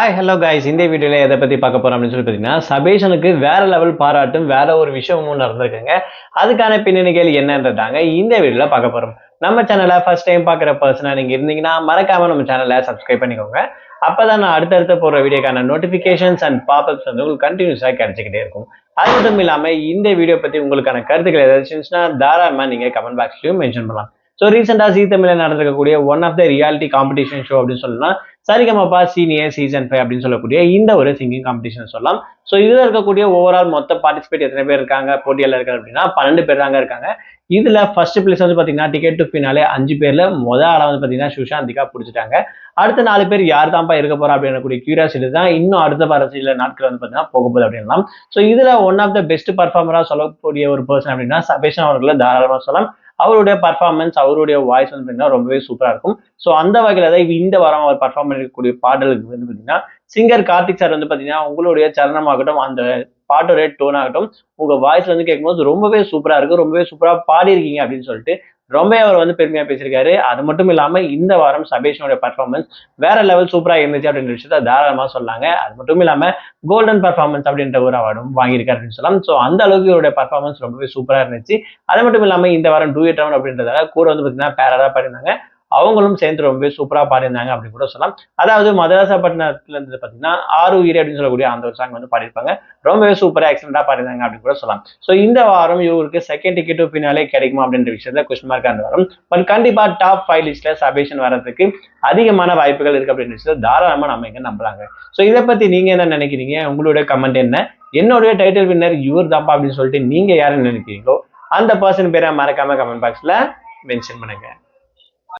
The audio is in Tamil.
ஹாய் ஹலோ கைஸ், இந்த வீடியோவில் எதை பற்றி பார்க்க போகிறோம் அப்படின்னு சொல்லி பார்த்தீங்கன்னா, சபேஷனுக்கு வேற லெவல் பாராட்டும் வேற ஒரு விஷயமும் நடந்திருக்குங்க. அதுக்கான பின்னணிகள் என்னன்றதாங்க இந்த வீடியோவில் பார்க்க போகிறோம். நம்ம சேனலை ஃபர்ஸ்ட் டைம் பார்க்குற பர்சனாக நீங்கள் இருந்தீங்கன்னா மறக்காம நம்ம சேனலை சப்ஸ்கிரைப் பண்ணிக்கோங்க. அப்பதான் நான் அடுத்தடுத்த போடுற வீடியோக்கான நோட்டிஃபிகேஷன்ஸ் அண்ட் பாப்அப்ஸ் வந்து உங்களுக்கு கண்டினியூஸாக கிடைச்சிக்கிட்டே இருக்கும். அது மட்டும் இல்லாமல் இந்த வீடியோ பற்றி உங்களுக்கான கருத்துக்கள் ஏதாச்சும் இருந்துச்சுன்னா தாராளமாக நீங்கள் கமெண்ட் பாக்ஸ்லையும் மென்ஷன் பண்ணலாம். ஸோ ரீசெண்டாக ஜீ தமிழில் நடந்திருக்கக்கூடிய one of the reality competition show அப்படின்னு சொல்லலாம் சரிகமபா சீனியர் சீசன் 5 அப்படின்னு சொல்லக்கூடிய இந்த ஒரு சிங்கிங் காம்படிஷன் சொல்லலாம். ஸோ இதில் இருக்கக்கூடிய ஓவரால் மொத்த பார்ட்டிசிபேட் எத்தனை பேர் இருக்காங்க போட்டியில் இருக்காங்க அப்படின்னா 12 பேர் தாங்க இருக்காங்க. இதுல ஃபர்ஸ்ட் பிளேஸ் வந்து பாத்தீங்கன்னா டிக்கெட் டு ஃபினாலே 5 பேர்ல முதல் ஆளா வந்து பாத்தீங்கன்னா சுஷாந்திகா பிடிச்சிட்டாங்க. அடுத்த 4 பேர் யார் தான்ப்பா இருக்க போறா அப்படின்னு கியூரியாசிட்டி தான் இன்னும் அடுத்த வர சில நாட்கள் வந்து பாத்தீங்கன்னா போக போகுது அப்படின்லாம். ஸோ இதுல ஒன் ஆஃப் த பெஸ்ட் பர்ஃபார்மரா சொல்லக்கூடிய ஒரு பர்சன் அப்படின்னா சபேஷன் அவர்களை தாராளமா சொல்லலாம். அவருடைய பர்ஃபார்மன்ஸ் அவருடைய வாய்ஸ் வந்து பாத்தீங்கன்னா ரொம்பவே சூப்பரா இருக்கும். ஸோ அந்த வகையில தான் இந்த வாரம் அவர் பர்ஃபார்ம் பண்ணிருக்கக்கூடிய பாடலுக்கு வந்து பாத்தீங்கன்னா சிங்கர் கார்த்திக் சார் வந்து பாத்தீங்கன்னா உங்களுடைய சரணமாகட்டும் அந்த பாட்டோட டோன் ஆகட்டும் உங்க வாய்ஸ்ல வந்து கேட்கும்போது ரொம்பவே சூப்பரா இருக்கு, ரொம்பவே சூப்பரா பாடிருக்கீங்க அப்படின்னு சொல்லிட்டு ரொம்ப அவர் வந்து பெருமையா பேசியிருக்காரு. அது மட்டும் இல்லாம இந்த வாரம் சபேஷனோட பர்ஃபார்மன்ஸ் வேற லெவல் சூப்பரா இருந்துச்சு அப்படின்ற விஷயத்த தாராளமா சொன்னாங்க. அது மட்டும் இல்லாம கோல்டன் பர்ஃபார்மன்ஸ் அப்படின்ற ஒரு அவார்டும் வாங்கியிருக்காரு அப்படின்னு சொல்லலாம். ஸோ அந்த அளவுக்கு இவருடைய பர்ஃபார்மன்ஸ் ரொம்பவே சூப்பரா இருந்துச்சு. அது மட்டும் இல்லாம இந்த வாரம் டூயட் ரவுண்ட் அப்படின்றதால கூட வந்து பாத்தீங்கன்னா பேரா பாடினாங்க. அவங்களும் சேர்ந்து ரொம்பவே சூப்பரா பாடிருந்தாங்க அப்படின்னு கூட சொல்லலாம். அதாவது மதராசப்பட்டினத்துல இருந்து பாத்தீங்கன்னா ஆறு உயிரி அப்படின்னு சொல்லக்கூடிய அந்த ஒரு சாங் வந்து பாடிருப்பாங்க. ரொம்பவே சூப்பரா எக்ஸலண்டா பாடிருந்தாங்க அப்படின்னு கூட சொல்லலாம். சோ இந்த வாரம் இவருக்கு செகண்ட் டிக்கெட் பின்னாலே கிடைக்குமா அப்படின்ற விஷயத்துல கொஸ்டின் மார்க் அந்த வரும். பட் கண்டிப்பா டாப் 5 லிஸ்ட்ல சபேஷன் வரதுக்கு அதிகமான வாய்ப்புகள் இருக்கு அப்படின்ற விஷயத்த தாராளமா நம்ம இங்க நம்பலாங்க. சோ இதை பத்தி நீங்க என்ன நினைக்கிறீங்க? உங்களுடைய கமெண்ட் என்ன? என்னுடைய டைட்டில் வின்னர் இவர் தான்ப்பா அப்படின்னு சொல்லிட்டு நீங்க யாருன்னு நினைக்கிறீங்களோ அந்த பர்சன் பேரை மறக்காம கமெண்ட் பாக்ஸ்ல மென்ஷன் பண்ணுங்க.